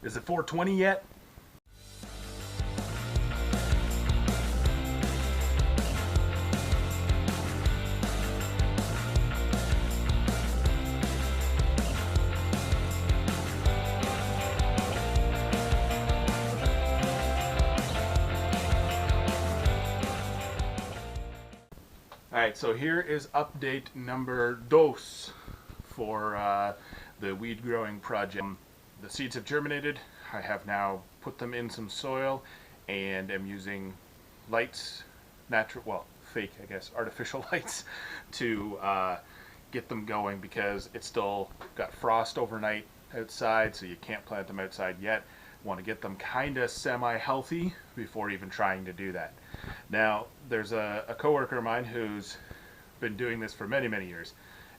Is it 420 yet? Alright, so here is update number dos for the weed growing project. The seeds have germinated. I have now put them in some soil and am using lights, fake, I guess, artificial lights to get them going because it's still got frost overnight outside, so you can't plant them outside yet. Want to get them kind of semi-healthy before even trying to do that. Now, there's a coworker of mine who's been doing this for many, many years,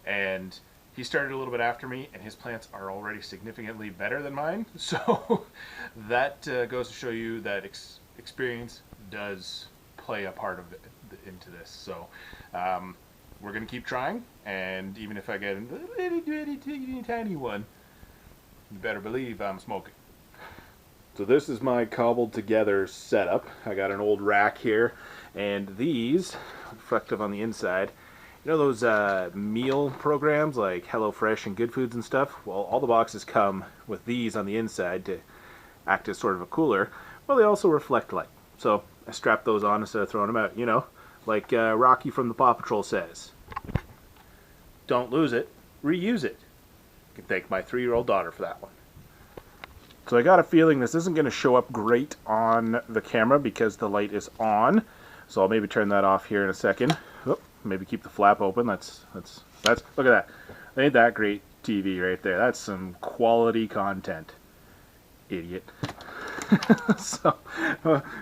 and he started a little bit after me, and his plants are already significantly better than mine. So that goes to show you that experience does play a part of it into this. So we're going to keep trying, and even if I get a little tiny one, you better believe I'm smoking. So this is my cobbled together setup. I got an old rack here, and these, reflective on the inside, you know those meal programs like HelloFresh and Good Foods and stuff? Well, all the boxes come with these on the inside to act as sort of a cooler. Well, they also reflect light. So I strapped those on instead of throwing them out, you know, like Rocky from the Paw Patrol says. Don't lose it, reuse it. I can thank my 3-year-old daughter for that one. So I got a feeling this isn't going to show up great on the camera because the light is on. So I'll maybe turn that off here in a second. Oh, maybe keep the flap open. That's look at that. Ain't that great TV right there? That's some quality content. Idiot. So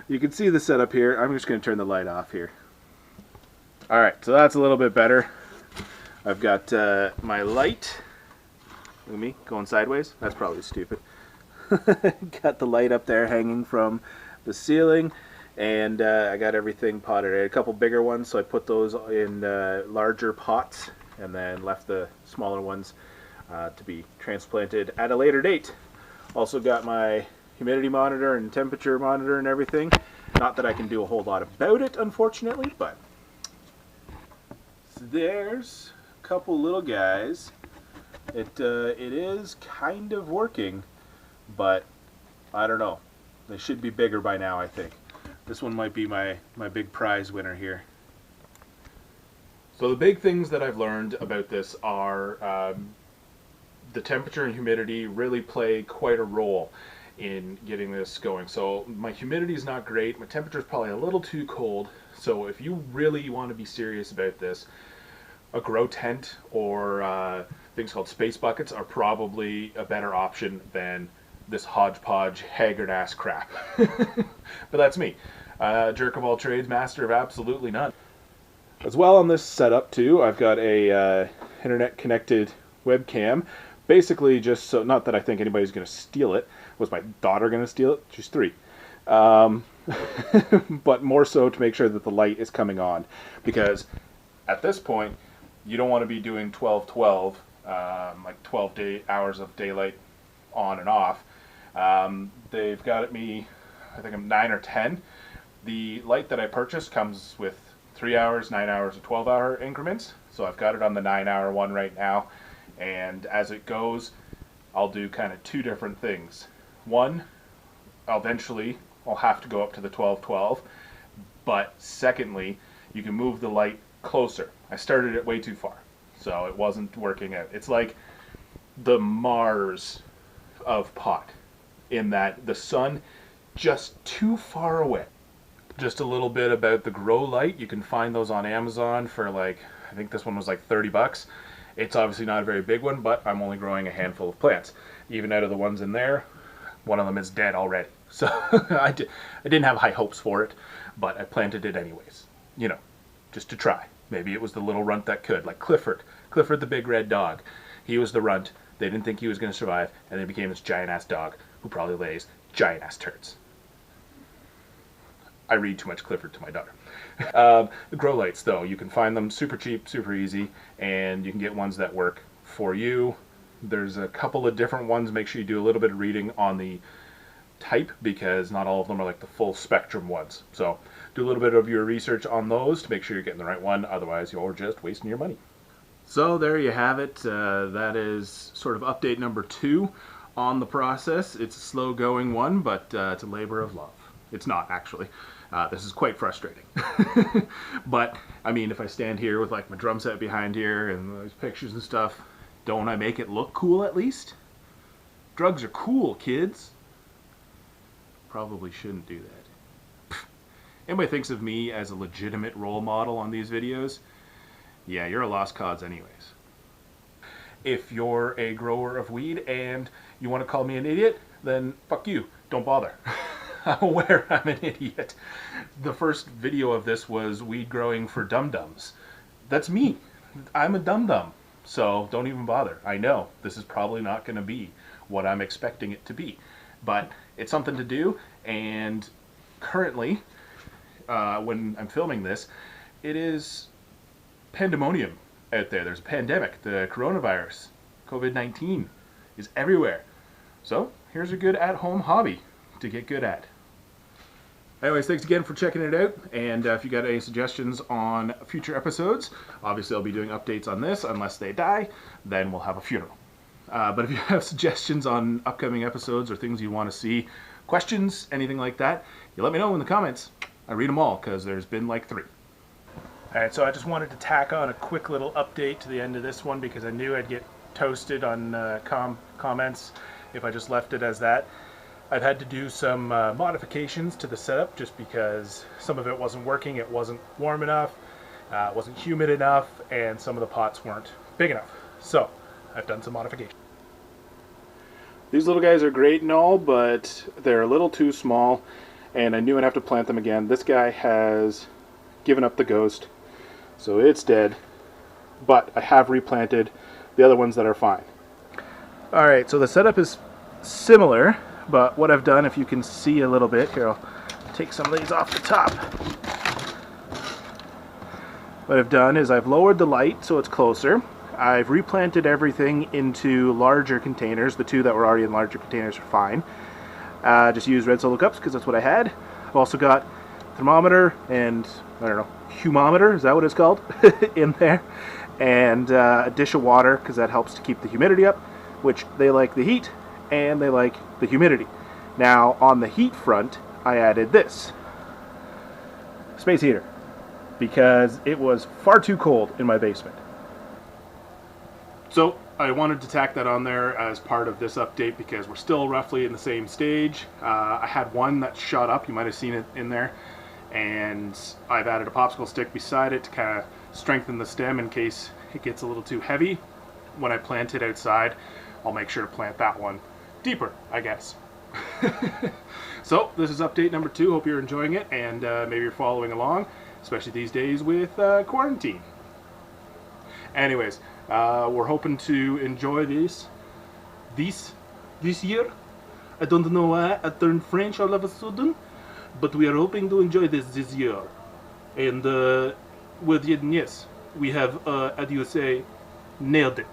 you can see the setup here. I'm just going to turn the light off here. All right, so that's a little bit better. I've got my light. Look at me going sideways. That's probably stupid. Got the light up there hanging from the ceiling, and I got everything potted. I had a couple bigger ones, so I put those in larger pots and then left the smaller ones to be transplanted at a later date. Also got my humidity monitor and temperature monitor and everything. Not that I can do a whole lot about it, unfortunately, but so there's a couple little guys. It is kind of working, but I don't know. They should be bigger by now, I think. This one might be my big prize winner here. So the big things that I've learned about this are the temperature and humidity really play quite a role in getting this going. So my humidity is not great. My temperature is probably a little too cold. So if you really want to be serious about this, a grow tent or things called space buckets are probably a better option than this hodgepodge Haggard ass crap. But that's me. Jerk of all trades, master of absolutely none. As well on this setup too, I've got a internet connected webcam. Basically just so, not that I think anybody's going to steal it. Was my daughter going to steal it? She's 3. But more so to make sure that the light is coming on. Because at this point, you don't want to be doing 12-12, like 12 hours of daylight on and off. They've got me, I think I'm 9 or 10. The light that I purchased comes with 3 hours, 9 hours, or 12-hour increments. So I've got it on the 9-hour one right now. And as it goes, I'll do kind of 2 different things. One, eventually I'll have to go up to the 12-12. But secondly, you can move the light closer. I started it way too far, so it wasn't working out. It's like the Mars of pot, in that the sun just too far away. Just a little bit about the grow light. You can find those on Amazon for like, I think this one was like 30 bucks. It's obviously not a very big one, but I'm only growing a handful of plants. Even out of the ones in there, one of them is dead already. So I didn't have high hopes for it, but I planted it anyways, you know, just to try. Maybe it was the little runt that could, like Clifford the big red dog. He was the runt. They didn't think he was going to survive, and then became this giant-ass dog who probably lays giant-ass turds. I read too much Clifford to my daughter. The grow lights, though, you can find them super cheap, super easy, and you can get ones that work for you There's a couple of different ones. Make sure you do a little bit of reading on the type, because not all of them are like the full spectrum ones. So do a little bit of your research on those to make sure you're getting the right one. Otherwise, you're just wasting your money. So there you have it. That is sort of update number 2 on the process. It's a slow going one, but it's a labor of love. It's not, actually. This is quite frustrating. But, I mean, if I stand here with like my drum set behind here and those pictures and stuff, don't I make it look cool at least? Drugs are cool, kids. Probably shouldn't do that. Anybody thinks of me as a legitimate role model on these videos? Yeah, you're a lost cause anyways. If you're a grower of weed and you want to call me an idiot, then fuck you. Don't bother. I'm aware I'm an idiot. The first video of this was weed growing for dum-dums. That's me. I'm a dum-dum. So don't even bother. I know this is probably not going to be what I'm expecting it to be. But it's something to do, and currently, when I'm filming this, it is pandemonium out there. There's a pandemic. The coronavirus, COVID-19, is everywhere. So here's a good at-home hobby to get good at. Anyways, thanks again for checking it out, and if you got any suggestions on future episodes, obviously I'll be doing updates on this. Unless they die, then we'll have a funeral. But if you have suggestions on upcoming episodes or things you want to see, questions, anything like that, you let me know in the comments. I read them all, because there's been like 3. Alright, so I just wanted to tack on a quick little update to the end of this one, because I knew I'd get toasted on comments if I just left it as that. I've had to do some modifications to the setup, just because some of it wasn't working. It wasn't warm enough, it wasn't humid enough, and some of the pots weren't big enough. So I've done some modifications. These little guys are great and all, but they're a little too small, and I knew I'd have to plant them again. This guy has given up the ghost, so it's dead, but I have replanted the other ones that are fine. Alright, so the setup is similar, but what I've done, if you can see a little bit, here I'll take some of these off the top. What I've done is I've lowered the light so it's closer. I've replanted everything into larger containers. The 2 that were already in larger containers are fine. Just used red solo cups because that's what I had. I've also got thermometer and, I don't know, humometer, is that what it's called? in there. And a dish of water, because that helps to keep the humidity up, which they like the heat and they like the humidity. Now, on the heat front, I added this space heater, because it was far too cold in my basement. So I wanted to tack that on there as part of this update, because we're still roughly in the same stage. I had one that shot up, you might have seen it in there, and I've added a popsicle stick beside it to kind of strengthen the stem in case it gets a little too heavy. When I plant it outside, I'll make sure to plant that one deeper, I guess. So this is update number 2. Hope you're enjoying it, and maybe you're following along, especially these days with quarantine. Anyways, we're hoping to enjoy this year. I don't know why I turned French all of a sudden, but we are hoping to enjoy this year. And well, yes, we have, how do you say, nailed it.